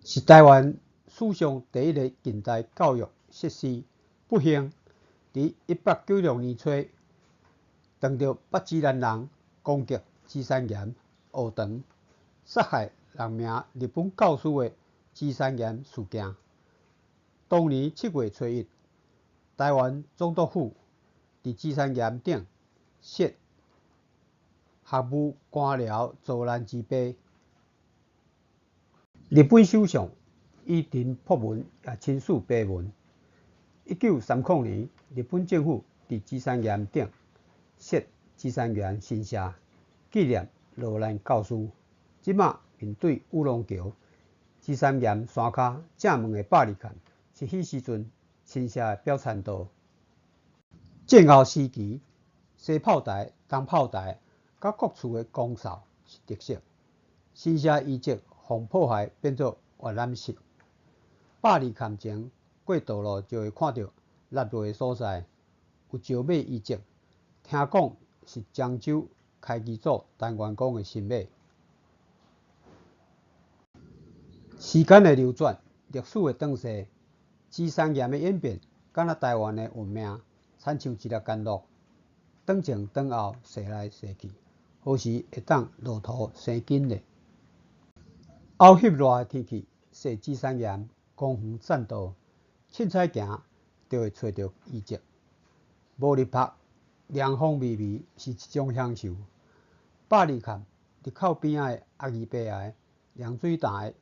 是台湾史上第一个近代教育设施。不幸，伫1896年初，当着八旗兰人攻击芝山岩学堂，杀害6名日本教师的芝山岩事件。当年7月初1，台湾总督府伫芝山岩顶设学务官僚遭难之碑。日本首相伊藤博文也亲自碑文。1930年，日本政府伫芝山岩顶设芝山岩神社，纪念落难教师。即马面对乌龙桥，芝山岩山骹正门的百里坎，是迄时阵神社的表参道。战后时期，西炮台、东炮台，甲各处的光扫是特色。神社遗迹防破坏变作阅览室。百里坎前过道路就会看到纳入的所在，有石马遗迹，听讲是漳州开基祖陈元公的神马。时间的流转，历史的转世，芝山岩的演变，敢若台湾的运命，亲像一粒甘露，转前转后，逝来逝去，何时会当落土生根呢？漚翕热的天气，踅芝山岩，光远栈道，凊彩行就会找到遗迹。无日晒，凉风微微，是一种享受。百里坎入口边仔的鸭儿白崖，凉水淡的，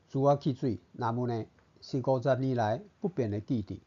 珠仔汽水，纳闷的是50年来不变的记忆。